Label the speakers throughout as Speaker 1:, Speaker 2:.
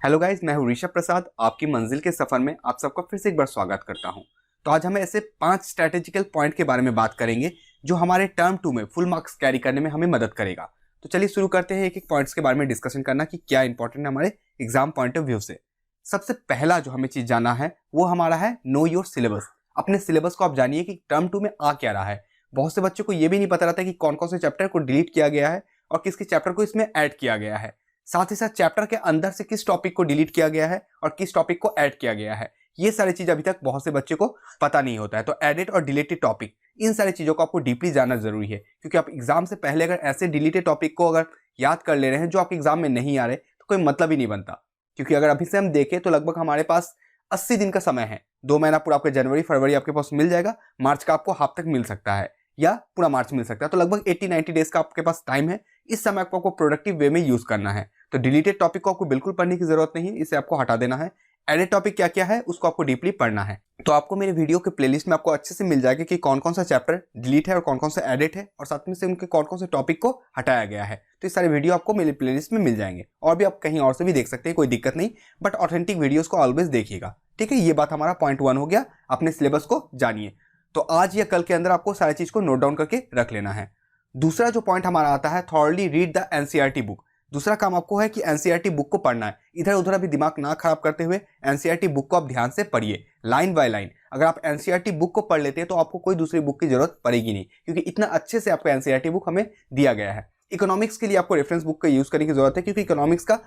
Speaker 1: Hello guys, मैं हूं ऋषभ प्रसाद। आपकी मंजिल के सफर में आप सबका फिर से एक बार स्वागत करता हूं। तो आज हम ऐसे 5 स्ट्रैटेजिकल पॉइंट के बारे में बात करेंगे जो हमारे टर्म 2 में फुल मार्क्स कैरी करने में हमें मदद करेगा। तो चलिए शुरू करते हैं एक एक पॉइंट्स के बारे में डिस्कशन करना कि क्या इंपॉर्टेंट है हमारे एग्जाम पॉइंट ऑफ व्यू से। सबसे पहला जो हमें चीज जानना है वो हमारा है नो योर सिलेबस। अपने सिलेबस को आप जानिए कि टर्म 2 में आ क्या रहा है। बहुत से बच्चों को यह भी नहीं पता रहता कि कौन कौन से चैप्टर को डिलीट किया गया है और किसके चैप्टर को इसमें ऐड किया गया है। साथ ही साथ चैप्टर के अंदर से किस टॉपिक को डिलीट किया गया है और किस टॉपिक को ऐड किया गया है। ये सारी चीज अभी तक बहुत से बच्चे को पता नहीं होता है। तो एडेड और डिलीटेड टॉपिक, इन सारी चीजों को आपको डीपली जानना जरूरी है, क्योंकि आप एग्जाम से पहले अगर ऐसे डिलीटेड टॉपिक को अगर याद कर ले रहे हैं जो आपके एग्जाम में नहीं आ रहे तो कोई मतलब ही नहीं बनता। क्योंकि अगर अभी से हम देखें तो लगभग हमारे पास 80 दिन का समय है। 2 महीना पूरा आपके जनवरी फरवरी आपके पास मिल जाएगा, मार्च का आपको हाफ तक मिल सकता है या पूरा मार्च मिल सकता है। तो लगभग 80-90 डेज का आपके पास टाइम है। इस समय आपको प्रोडक्टिव वे में यूज करना है। तो डिलीटेड टॉपिक को आपको बिल्कुल पढ़ने की जरूरत नहीं है, इसे आपको हटा देना है। एडेड टॉपिक क्या क्या है उसको आपको डीपली पढ़ना है। तो आपको मेरे वीडियो के प्लेलिस्ट में आपको अच्छे से मिल जाएगा कि कौन कौन सा चैप्टर डिलीट है और कौन कौन सा एडिट है, और साथ में से उनके कौन कौन से टॉपिक को हटाया गया है। तो इस सारे वीडियो आपको मेरे प्लेलिस्ट में मिल जाएंगे, और भी आप कहीं और से भी देख सकते हैं, कोई दिक्कत नहीं, बट ऑथेंटिक वीडियोस को ऑलवेज देखिएगा। ठीक है, ये बात हमारा पॉइंट 1 हो गया। अपने सिलेबस को जानिए। तो आज या कल के अंदर आपको सारी चीज को नोट डाउन करके रख लेना है। दूसरा जो पॉइंट हमारा आता है, thoroughly read the NCERT book. दूसरा काम आपको है कि एनसीईआरटी बुक को पढ़ना है। इधर उधर अभी दिमाग ना खराब करते हुए एनसीईआरटी बुक को आप ध्यान से पढ़िए, लाइन बाय लाइन। अगर आप एनसीईआरटी बुक को पढ़ लेते हैं तो आपको कोई दूसरी बुक की जरूरत पड़ेगी नहीं, क्योंकि इतना अच्छे से आपको एनसीईआरटी बुक हमें दिया गया है। इकोनॉमिक्स के लिए आपको रेफरेंस बुक का यूज करने की जरूरत है, क्योंकि इकोनॉमिक्स का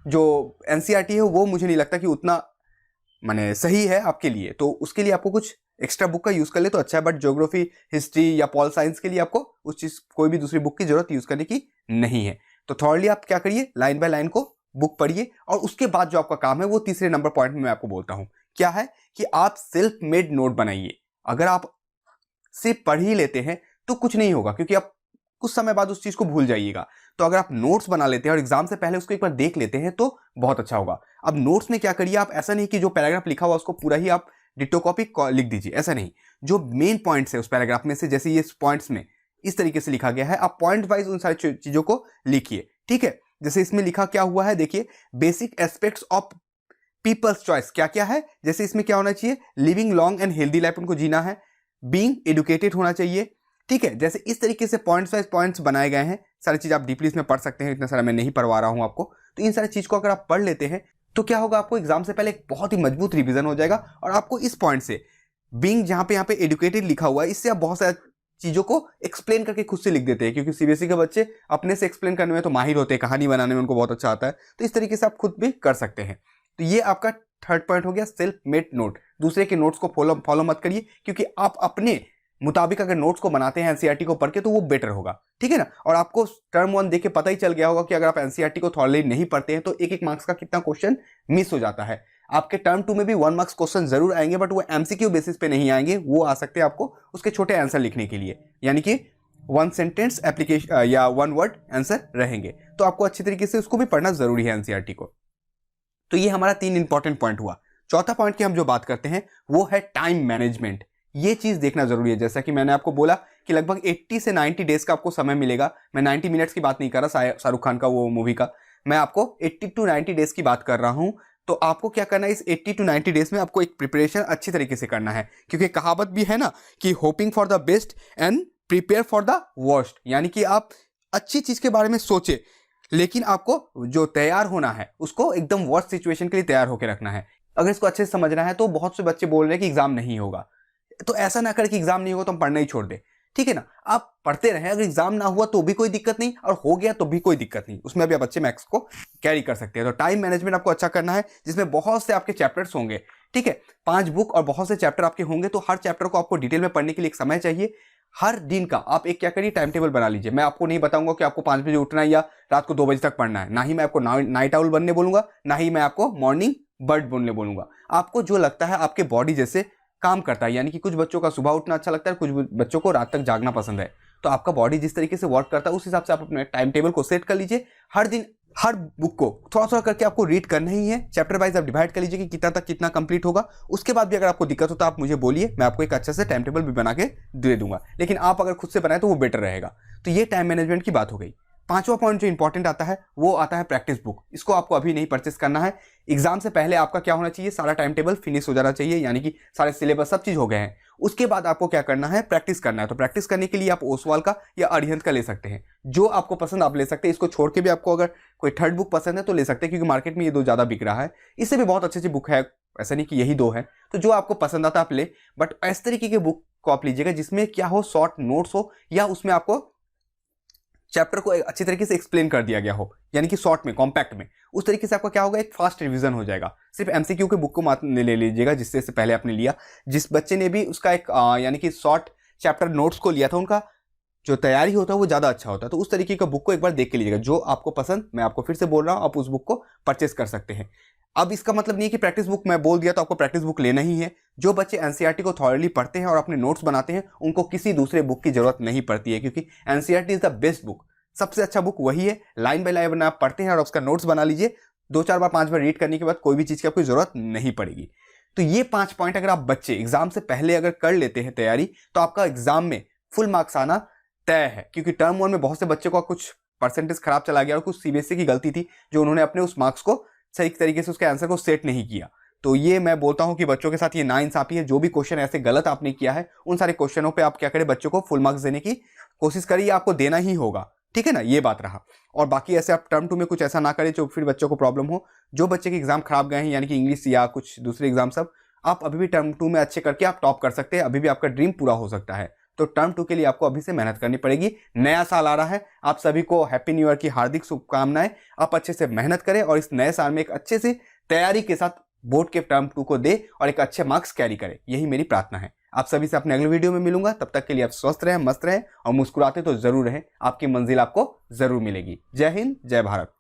Speaker 1: जो एनसीईआरटी है वो मुझे नहीं लगता कि उतना माने सही है आपके लिए। तो उसके लिए आपको कुछ एक्स्ट्रा बुक का यूज कर ले तो अच्छा है, बट ज्योग्राफी, हिस्ट्री या पॉल साइंस के लिए आपको उस चीज कोई भी दूसरी बुक की जरूरत यूज करने की नहीं है। तो थॉर्डली आप क्या करिए, लाइन बाय लाइन को बुक पढ़िए। और उसके बाद जो आपका काम है वो तीसरे नंबर पॉइंट में मैं आपको बोलता हूं, क्या है कि आप सेल्फ मेड नोट बनाइए। अगर आप सिर्फ पढ़ ही लेते हैं तो कुछ नहीं होगा, क्योंकि आप कुछ समय बाद उस चीज को भूल जाइएगा। तो अगर आप नोट्स बना लेते हैं और एग्जाम से पहले उसको एक बार देख लेते हैं तो बहुत अच्छा होगा। अब नोट्स में क्या करिए, आप ऐसा नहीं कि जो पैराग्राफ लिखा हुआ उसको पूरा ही आप डिटो कॉपी लिख दीजिए, ऐसा नहीं। जो मेन पॉइंट्स है उस पैराग्राफ में से, जैसे ये पॉइंट्स में इस तरीके से लिखा गया है, आप पॉइंट वाइज उन सारी चीजों को लिखिए। ठीक है, जैसे इसमें लिखा क्या हुआ है, देखिए, basic aspects of people's choice क्या क्या है। जैसे इसमें क्या होना चाहिए, living long and healthy life उनको जीना है, बीइंग एजुकेटेड होना चाहिए। ठीक है, जैसे इस तरीके से पॉइंट्स वाइज पॉइंट्स बनाए गए हैं। सारी चीज आप डीपली इसमें पढ़ सकते हैं, इतना सारा मैं नहीं पढ़वा रहा हूं आपको। तो इन सारी चीज को अगर आप पढ़ लेते हैं तो क्या होगा, आपको एग्जाम से पहले एक बहुत ही मजबूत रिवीजन हो जाएगा। और आपको इस पॉइंट से बीइंग, जहां पे यहाँ पे एजुकेटेड लिखा हुआ है, इससे आप बहुत सारी चीजों को एक्सप्लेन करके खुद से लिख देते हैं, क्योंकि सीबीएसई के बच्चे अपने से एक्सप्लेन करने में तो माहिर होते हैं, कहानी बनाने में उनको बहुत अच्छा आता है। तो इस तरीके से आप खुद भी कर सकते हैं। तो ये आपका थर्ड पॉइंट हो गया, सेल्फ मेड नोट। दूसरे के नोट्स को फॉलो मत करिए, क्योंकि आप अपने मुताबिक अगर नोट्स को बनाते हैं एनसीईआरटी को पढ़ के तो वो बेटर होगा। ठीक है ना। और आपको टर्म 1 देख के पता ही चल गया होगा कि अगर आप एनसीईआरटी को थॉरली नहीं पढ़ते हैं तो एक एक मार्क्स का कितना क्वेश्चन मिस हो जाता है। आपके टर्म 2 में भी 1 मार्क्स क्वेश्चन जरूर आएंगे, बट वो एमसीक्यू बेसिस पे नहीं आएंगे। वो आ सकते हैं आपको उसके छोटे आंसर लिखने के लिए, यानी कि 1 सेंटेंस एप्लीकेशन या 1 वर्ड आंसर रहेंगे। तो आपको अच्छी तरीके से उसको भी पढ़ना जरूरी है एनसीईआरटी को। तो ये हमारा 3 इंपॉर्टेंट पॉइंट हुआ। चौथा पॉइंट की हम जो बात करते हैं वो है टाइम मैनेजमेंट। ये चीज देखना जरूरी है। जैसा कि मैंने आपको बोला कि लगभग 80 से 90 डेज का आपको समय मिलेगा। मैं 90 मिनट्स की बात नहीं कर रहा शाहरुख खान का वो मूवी का, मैं आपको 80 टू 90 डेज की बात कर रहा हूं। तो आपको क्या करना है, इस 80 टू 90 डेज में आपको एक प्रिपरेशन अच्छी तरीके से करना है, क्योंकि कहावत भी है ना कि hoping for the best and prepare for the worst. यानी कि आप अच्छी चीज के बारे में सोचे, लेकिन आपको जो तैयार होना है उसको एकदम वर्स्ट सिचुएशन के लिए तैयार होकर रखना है। अगर इसको अच्छे से समझना है तो बहुत से बच्चे बोल रहे हैं कि एग्जाम नहीं होगा, तो ऐसा ना करें कि एग्जाम नहीं होगा तो हम पढ़ना ही छोड़ दें। ठीक है ना, आप पढ़ते रहें। अगर एग्जाम ना हुआ तो भी कोई दिक्कत नहीं, और हो गया तो भी कोई दिक्कत नहीं, उसमें भी आप अच्छे मार्क्स को कैरी कर सकते हैं। तो टाइम मैनेजमेंट आपको अच्छा करना है, जिसमें बहुत से आपके चैप्टर्स होंगे। ठीक है, 5 बुक और बहुत से चैप्टर आपके होंगे, तो हर चैप्टर को आपको डिटेल में पढ़ने के लिए एक समय चाहिए। हर दिन का आप एक क्या करिए, टाइम टेबल बना लीजिए। मैं आपको नहीं बताऊंगा कि आपको 5 बजे उठना है या रात को 2 बजे तक पढ़ना है। ना ही मैं आपको नाइट आउल बनने बोलूंगा, ना ही मैं आपको मॉर्निंग बर्ड बनने बोलूंगा। आपको जो लगता है आपके बॉडी जैसे काम करता है, यानी कि कुछ बच्चों का सुबह उठना अच्छा लगता है, कुछ बच्चों को रात तक जागना पसंद है। तो आपका बॉडी जिस तरीके से वर्क करता है उस हिसाब से आप अपने टाइम टेबल को सेट कर लीजिए। हर दिन हर बुक को थोड़ा थोड़ा करके आपको रीड करना ही है। चैप्टर वाइज आप डिवाइड कर लीजिए कि कितना तक कितना कंप्लीट होगा। उसके बाद भी अगर आपको दिक्कत हो तो आप मुझे बोलिए, मैं आपको एक अच्छा से टाइम टेबल भी बना के दे दूंगा। लेकिन आप अगर खुद से बनाए तो वो बेटर रहेगा। तो ये टाइम मैनेजमेंट की बात हो गई। 5वां पॉइंट जो इंपॉर्टेंट आता है वो आता है प्रैक्टिस बुक। इसको आपको अभी नहीं परचेस करना है। एग्जाम से पहले आपका क्या होना चाहिए, सारा टाइम टेबल फिनिश हो जाना चाहिए, यानी कि सारे सिलेबस सब चीज हो गए हैं। उसके बाद आपको क्या करना है, प्रैक्टिस करना है। तो प्रैक्टिस करने के लिए आप ओसवाल का या अरिहंत का ले सकते हैं, जो आपको पसंद आप ले सकते हैं। इसको छोड़ के भी आपको अगर कोई थर्ड बुक पसंद है तो ले सकते हैं, क्योंकि मार्केट में ये दो ज्यादा बिक रहा है। इससे भी बहुत अच्छी अच्छी बुक है, ऐसा नहीं कि यही दो है। तो जो आपको पसंद आता है आप ले, बट इस तरीके की बुक को आप लीजिएगा जिसमें क्या हो, शॉर्ट नोट्स हो, या उसमें आपको चैप्टर को अच्छी तरीके से एक्सप्लेन कर दिया गया हो, यानी कि शॉर्ट में, कॉम्पैक्ट में। उस तरीके से आपका क्या होगा, एक फास्ट रिवीजन हो जाएगा। सिर्फ एमसीक्यू के बुक को मत ले लीजिएगा जिससे से पहले आपने लिया। जिस बच्चे ने भी उसका एक यानी कि शॉर्ट चैप्टर नोट्स को लिया था, उनका जो तैयारी होता है वो ज़्यादा अच्छा होता है। तो उस तरीके का बुक को एक बार देख के लीजिएगा। जो आपको पसंद, मैं आपको फिर से बोल रहा हूँ, आप उस बुक को परचेस कर सकते हैं। अब इसका मतलब नहीं है कि प्रैक्टिस बुक मैं बोल दिया तो आपको प्रैक्टिस बुक लेना ही है। जो बच्चे एनसीईआरटी को थॉरली पढ़ते हैं और अपने नोट्स बनाते हैं, उनको किसी दूसरे बुक की जरूरत नहीं पड़ती है, क्योंकि NCERT is the best book. सबसे अच्छा बुक वही है। लाइन बाय लाइन आप पढ़ते हैं और उसका नोट्स बना लीजिए। 2-4 बार 5 बार रीड करने के बाद कोई भी चीज़ की आपको जरूरत नहीं पड़ेगी। तो ये 5 पॉइंट अगर आप बच्चे एग्जाम से पहले अगर कर लेते हैं तैयारी, तो आपका एग्जाम में फुल मार्क्स आना तय है। क्योंकि टर्म 1 में बहुत से बच्चों का कुछ परसेंटेज खराब चला गया और कुछ सीबीएसई की गलती थी, जो उन्होंने अपने उस मार्क्स को सही तरीके से उसके आंसर को सेट नहीं किया। तो ये मैं बोलता हूं कि बच्चों के साथ ये नाइंसाफी है। जो भी क्वेश्चन ऐसे गलत आपने किया है, उन सारे क्वेश्चनों पे आप क्या करें, बच्चों को फुल मार्क्स देने की कोशिश करिए। आपको देना ही होगा, ठीक है ना, ये बात रहा। और बाकी ऐसे आप टर्म 2 में कुछ ऐसा ना करें जो फिर बच्चों को प्रॉब्लम हो। जो बच्चे के एग्जाम खराब गए हैं, यानी कि इंग्लिश या कुछ दूसरे एग्जाम सब, आप अभी भी टर्म 2 में अच्छे करके आप टॉप कर सकते हैं। अभी भी आपका ड्रीम पूरा हो सकता है। तो टर्म 2 के लिए आपको अभी से मेहनत करनी पड़ेगी। नया साल आ रहा है, आप सभी को हैप्पी न्यू ईयर की हार्दिक शुभकामनाएं। आप अच्छे से मेहनत करें और इस नए साल में एक अच्छे से तैयारी के साथ बोर्ड के टर्म 2 को दे और एक अच्छे मार्क्स कैरी करें। यही मेरी प्रार्थना है। आप सभी से अपने अगले वीडियो में मिलूंगा। तब तक के लिए आप स्वस्थ रहें, मस्त रहें और मुस्कुराते तो जरूर रहें। आपकी मंजिल आपको जरूर मिलेगी। जय हिंद, जय भारत।